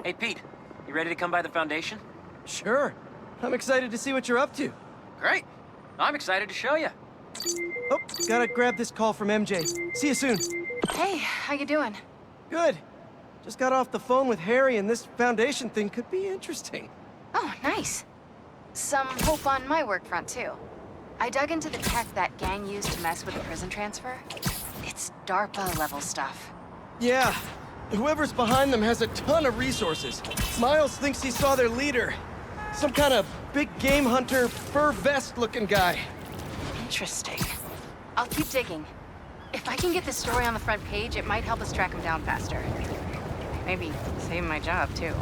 Hey, Pete. You ready to come by the Foundation? Sure. I'm excited to see what you're up to. Great. I'm excited to show you. Oh, gotta grab this call from MJ. See you soon. Hey, how you doing? Good. Just got off the phone with Harry, and this Foundation thing could be interesting. Oh, nice. Some hope on my work front, too. I dug into the tech that gang used to mess with the prison transfer. It's DARPA-level stuff. Yeah. Whoever's behind them has a ton of resources. Miles thinks he saw their leader. Some kind of big game hunter, fur vest-looking guy. Interesting. I'll keep digging. If I can get this story on the front page, it might help us track him down faster. Maybe save my job, too.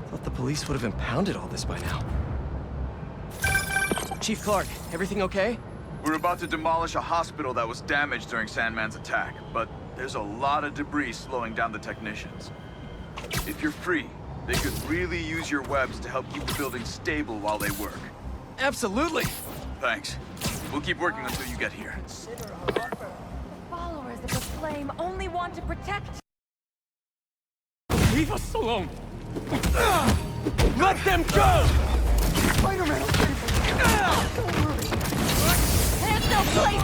Thought the police would have impounded all this by now. Chief Clark, everything okay? We're about to demolish a hospital that was damaged during Sandman's attack, but there's a lot of debris slowing down the technicians. If you're free, they could really use your webs to help keep the building stable while they work. Absolutely. Thanks. We'll keep working until you get here. Followers of the flame only want to protect. Leave us alone! Let them go! Spider-Man, don't worry. There's no place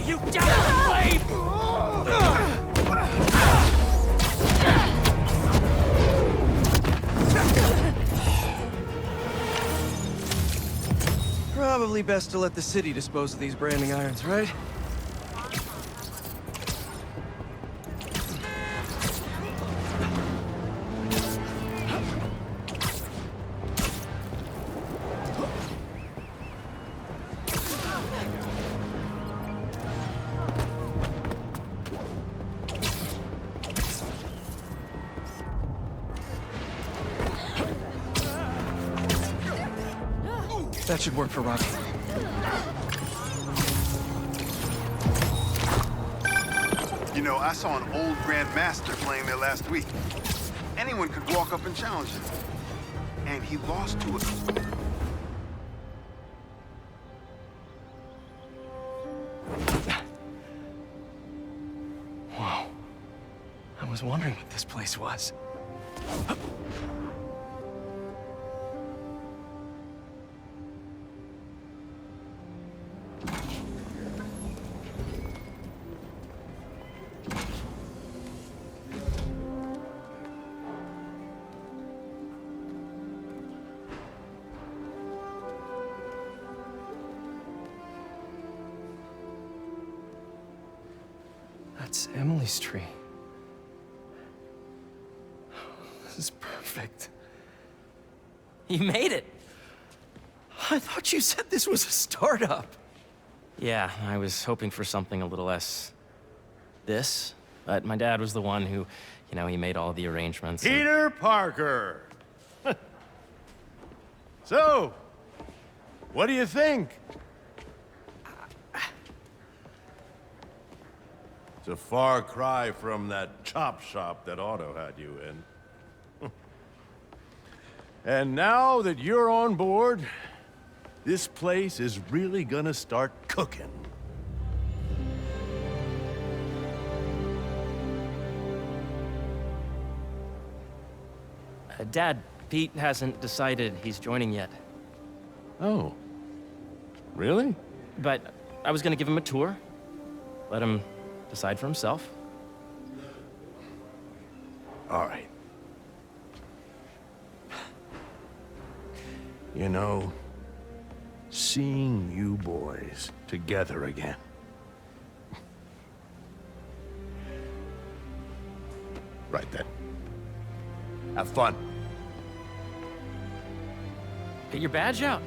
You damn flame! Probably best to let the city dispose of these branding irons, right? That should work for Rocky. You know, I saw an old Grand Master playing there last week. Anyone could walk up and challenge him. And he lost to us. Whoa. I was wondering what this place was. That's Emily's tree. This is perfect. You made it. I thought you said this was a startup. Yeah, I was hoping for something a little less... this. But my dad was the one who, he made all the arrangements. and- Peter Parker! So, what do you think? It's a far cry from that chop shop that Otto had you in. And now that you're on board, this place is really gonna start cooking. Dad, Pete hasn't decided he's joining yet. Oh. Really? But I was gonna give him a tour. Let him decide for himself. All right. You know, seeing you boys together again. Right then. Have fun. Get your badge out.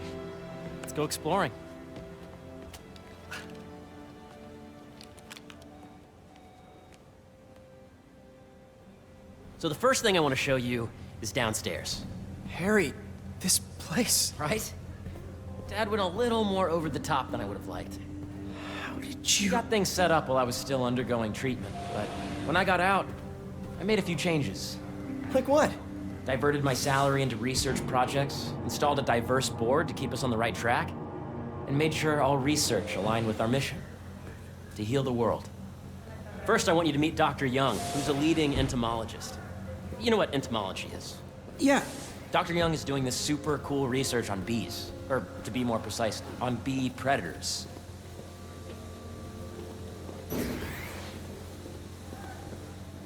Let's go exploring. So the first thing I want to show you is downstairs, Harry, this place. right? Dad went a little more over the top than I would have liked. How did He you... got things set up while I was still undergoing treatment, but when I got out, I made a few changes. Like what? Diverted my salary into research projects, installed a diverse board to keep us on the right track, and made sure all research aligned with our mission, to heal the world. First, I want you to meet Dr. Young, who's a leading entomologist. You know what entomology is? Yeah. Dr. Young is doing this super cool research on bees, or to be more precise, on bee predators.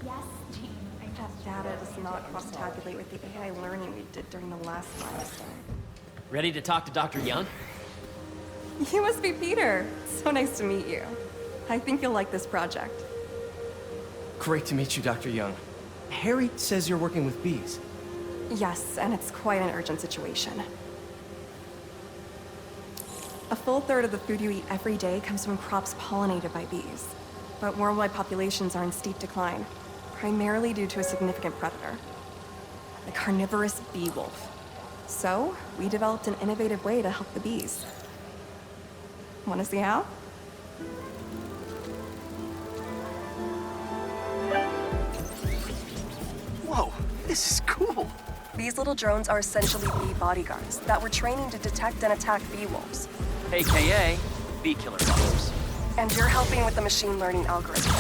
Yes, Jean. That data does not cross-tabulate with the AI learning we did during the last milestone. Ready to talk to Dr. Young? You must be Peter. So nice to meet you. I think you'll like this project. Great to meet you, Dr. Young. Harry says you're working with bees. Yes, and it's quite an urgent situation. A full third of the food you eat every day comes from crops pollinated by bees. But worldwide populations are in steep decline, primarily due to a significant predator, the carnivorous bee wolf. So, we developed an innovative way to help the bees. Want to see how? Whoa, this is cool. These little drones are essentially bee bodyguards that we're training to detect and attack bee wolves. AKA bee killer dogs. And you're helping with the machine learning algorithm.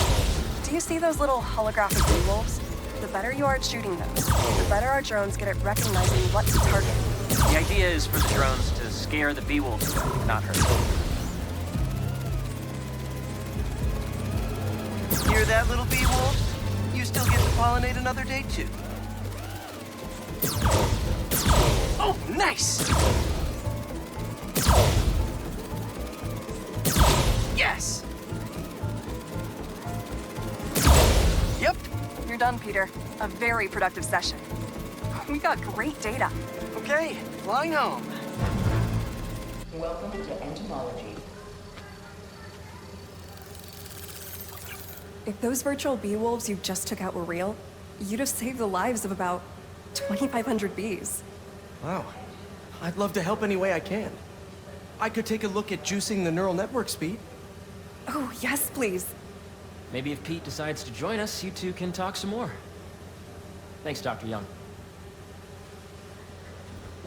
Do you see those little holographic bee wolves? The better you are at shooting them, the better our drones get at recognizing what to target. The idea is for the drones to scare the bee wolves, not hurt them. Hear that, little bee wolves? You still get to pollinate another day, too. Oh, nice! Yes! Yep. You're done, Peter. A very productive session. We got great data. Okay, flying home. Welcome to entomology. If those virtual bee wolves you just took out were real, you'd have saved the lives of about 2,500 bees. Wow. I'd love to help any way I can. I could take a look at juicing the neural network speed. Oh, yes, please. Maybe if Pete decides to join us, you two can talk some more. Thanks, Dr. Young.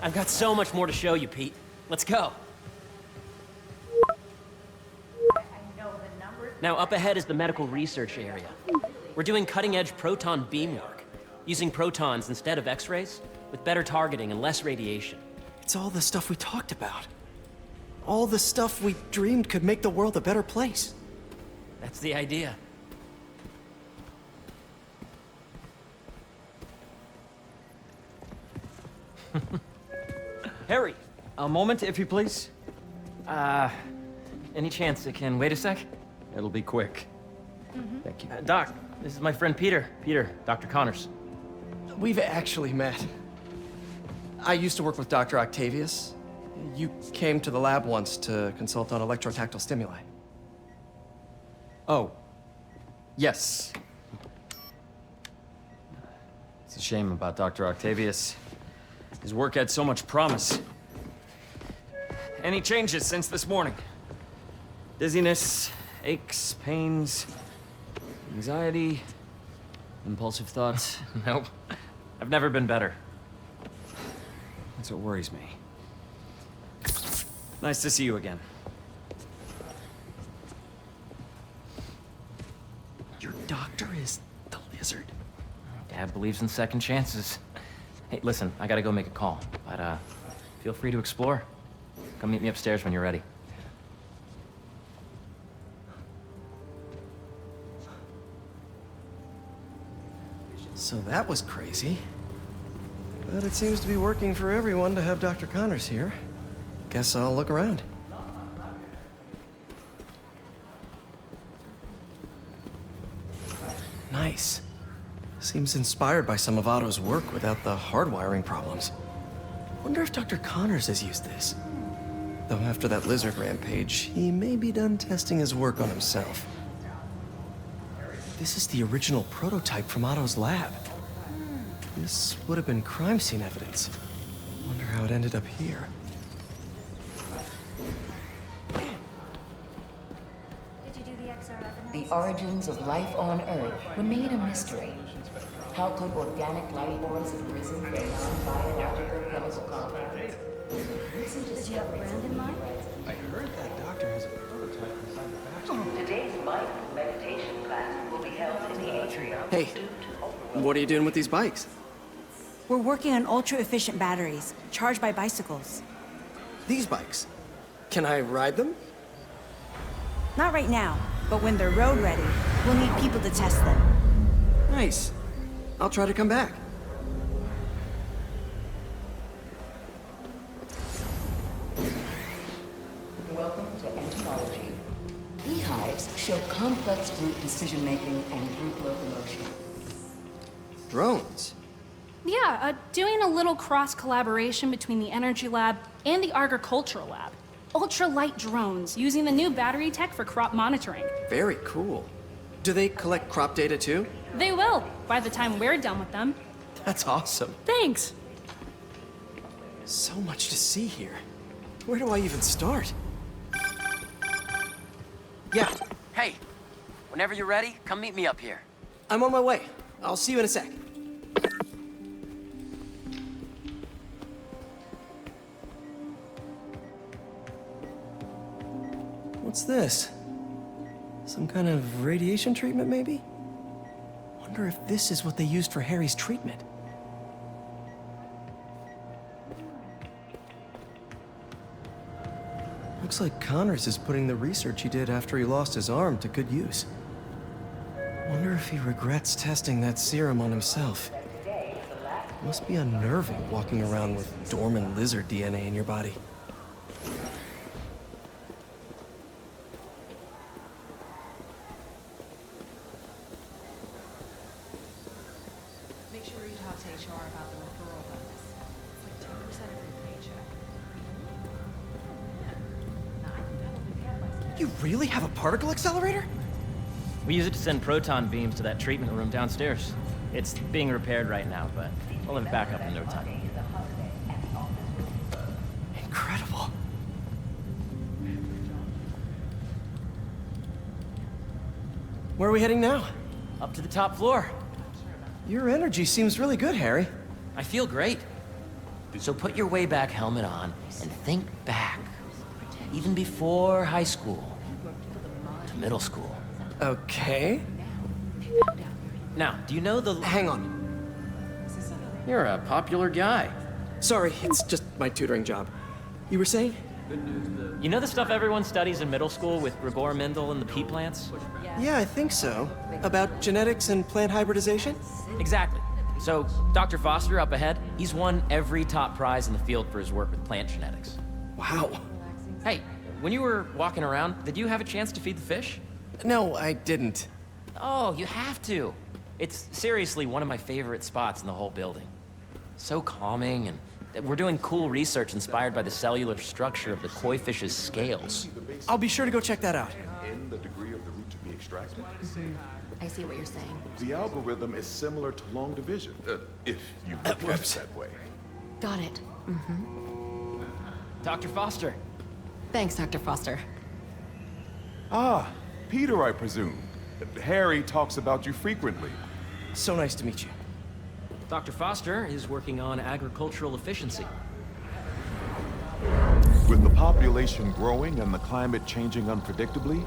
I've got so much more to show you, Pete. Let's go. Now, up ahead is the medical research area. We're doing cutting-edge proton beam work, using protons instead of X-rays, with better targeting and less radiation. It's all the stuff we talked about. All the stuff we dreamed could make the world a better place. That's the idea. Harry, a moment, if you please. Any chance it can wait a sec? It'll be quick. Thank you. Doc, this is my friend Peter. Peter, Dr. Connors. We've actually met. I used to work with Dr. Octavius. You came to the lab once to consult on electrotactile stimuli. Oh. Yes. It's a shame about Dr. Octavius. His work had so much promise. Any changes since this morning? Dizziness, aches, pains, anxiety, impulsive thoughts? Nope. I've never been better. That's what worries me. Nice to see you again. Your doctor is the lizard. Dad believes in second chances. Hey, listen, I gotta go make a call, but feel free to explore. Come meet me upstairs when you're ready. So that was crazy. But it seems to be working for everyone to have Dr. Connors here. Guess I'll look around. Nice. Seems inspired by some of Otto's work without the hardwiring problems. Wonder if Dr. Connors has used this. Though after that lizard rampage, he may be done testing his work on himself. This is the original prototype from Otto's lab. This would have been crime scene evidence. Wonder how it ended up here. The origins of life on Earth remain a mystery. How could organic life forms have risen from non-biological chemical compounds? Does you have a brand in mind? I heard that doctor has a prototype inside the factory. Today's mindful meditation class will be held in the atrium. Hey, what are you doing with these bikes? We're working on ultra-efficient batteries, charged by bicycles. These bikes? Can I ride them? Not right now, but when they're road ready, we'll need people to test them. Nice. I'll try to come back. Welcome to entomology. Beehives show complex group decision-making and group locomotion. Drones? Yeah, doing a little cross-collaboration between the Energy Lab and the Agricultural Lab. Ultralight drones using the new battery tech for crop monitoring. Very cool. Do they collect crop data too? They will, by the time we're done with them. That's awesome. Thanks. So much to see here. Where do I even start? Yeah. Hey, whenever you're ready, come meet me up here. I'm on my way. I'll see you in a sec. What's this? Some kind of radiation treatment, maybe? Wonder if this is what they used for Harry's treatment. Looks like Connors is putting the research he did after he lost his arm to good use. Wonder if he regrets testing that serum on himself. Must be unnerving walking around with dormant lizard DNA in your body. Make sure you talk to HR about the referral bonus. It's like 10% of your paycheck. You really have a particle accelerator? We use it to send proton beams to that treatment room downstairs. It's being repaired right now, but we'll have it back up in no time. Incredible. Where are we heading now? Up to the top floor. Your energy seems really good, Harry. I feel great. So put your way back helmet on and think back. Even before high school. To middle school. Okay. Now, do you know the... Hang on. You're a popular guy. Sorry, it's just my tutoring job. You were saying? You know the stuff everyone studies in middle school with Gregor Mendel and the pea plants? Yeah, I think so. About genetics and plant hybridization? Exactly. So, Dr. Foster up ahead, he's won every top prize in the field for his work with plant genetics. Wow. Hey, when you were walking around, did you have a chance to feed the fish? No, I didn't. Oh, you have to. It's seriously one of my favorite spots in the whole building. So calming, and we're doing cool research inspired by the cellular structure of the koi fish's scales. I'll be sure to go check that out. In the degree of the root to be extracted. I see what you're saying. The algorithm is similar to long division, if you look at it that way. Got it. Dr. Foster. Thanks, Dr. Foster. Ah, Peter, I presume. Harry talks about you frequently. So nice to meet you. Dr. Foster is working on agricultural efficiency. With the population growing and the climate changing unpredictably,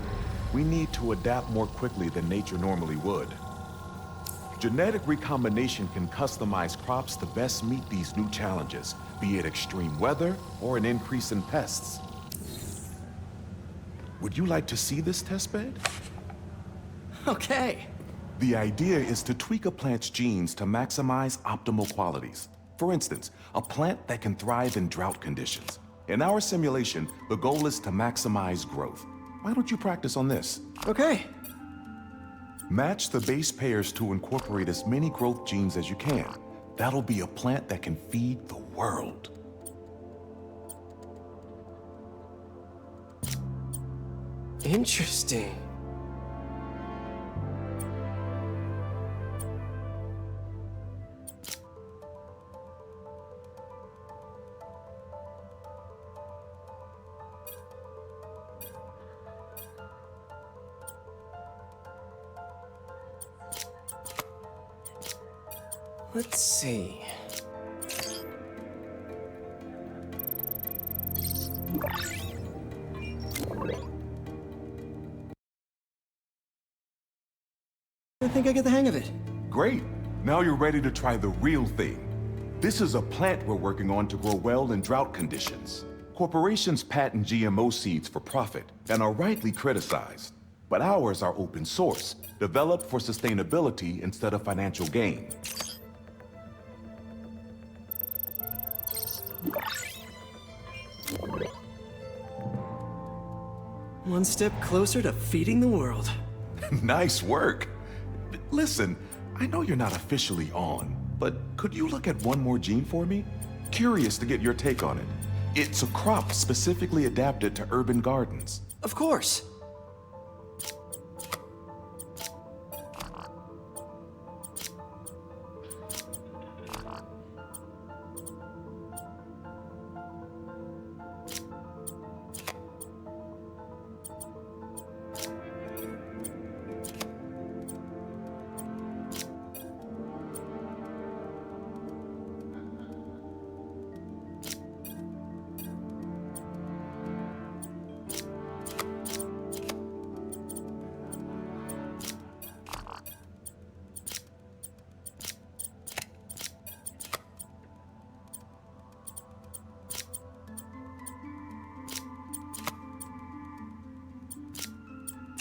we need to adapt more quickly than nature normally would. Genetic recombination can customize crops to best meet these new challenges, be it extreme weather or an increase in pests. Would you like to see this testbed? Okay. The idea is to tweak a plant's genes to maximize optimal qualities. For instance, a plant that can thrive in drought conditions. In our simulation, the goal is to maximize growth. Why don't you practice on this? Okay. Match the base pairs to incorporate as many growth genes as you can. That'll be a plant that can feed the world. Interesting. Let's see. I think I get the hang of it. Great. Now you're ready to try the real thing. This is a plant we're working on to grow well in drought conditions. Corporations patent GMO seeds for profit and are rightly criticized. But ours are open source, developed for sustainability instead of financial gain. One step closer to feeding the world. Nice work. Listen, I know you're not officially on, but could you look at one more gene for me? Curious to get your take on it. It's a crop specifically adapted to urban gardens. Of course.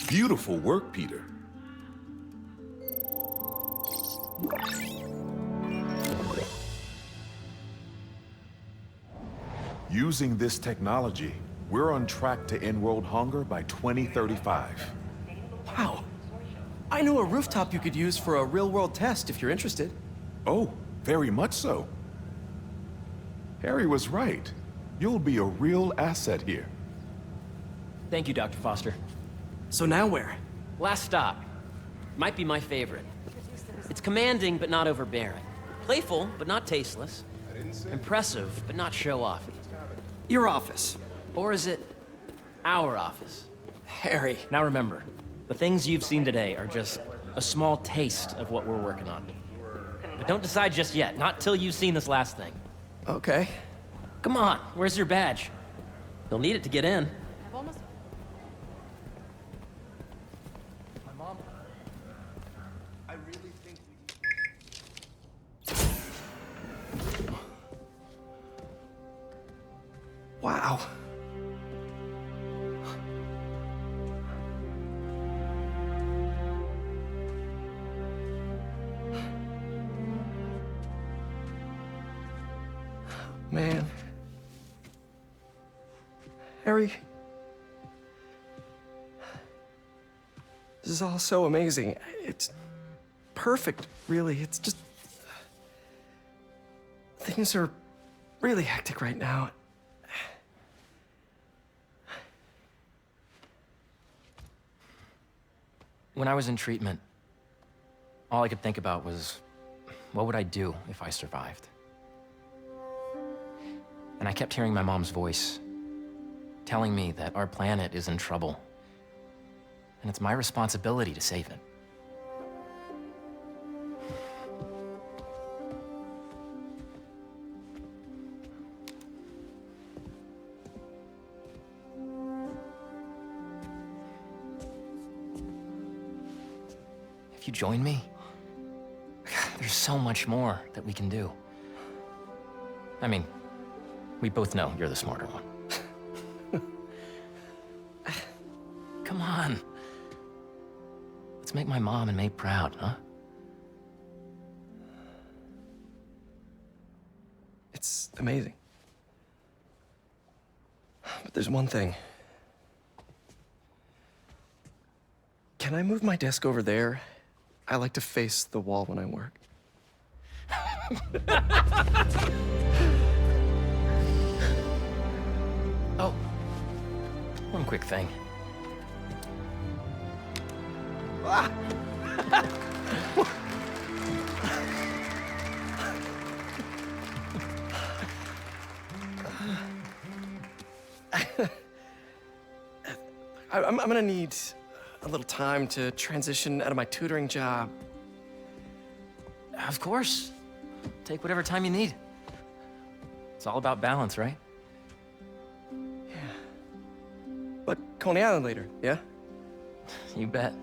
Beautiful work, Peter. Using this technology, we're on track to end world hunger by 2035. Wow. I know a rooftop you could use for a real-world test if you're interested. Oh, very much so. Harry was right. You'll be a real asset here. Thank you, Dr. Foster. So now where? Last stop. Might be my favorite. It's commanding, but not overbearing. Playful, but not tasteless. Impressive, but not show-off. Your office. Or is it our office? Harry. Now remember, the things you've seen today are just a small taste of what we're working on. But don't decide just yet, not till you've seen this last thing. Okay. Come on, where's your badge? You'll need it to get in. Wow. Man. Harry. This is all so amazing. It's perfect, really. It's just... Things are really hectic right now. When I was in treatment, all I could think about was, what would I do if I survived? And I kept hearing my mom's voice, telling me that our planet is in trouble, and it's my responsibility to save it. If you join me, there's so much more that we can do. I mean, we both know you're the smarter one. Come on. Let's make my mom and May proud, huh? It's amazing. But there's one thing. Can I move my desk over there? I like to face the wall when I work. Oh, one quick thing. Ah! I'm gonna need a little time to transition out of my tutoring job. Of course. Take whatever time you need. It's all about balance, right? But Coney Island later, yeah? You bet.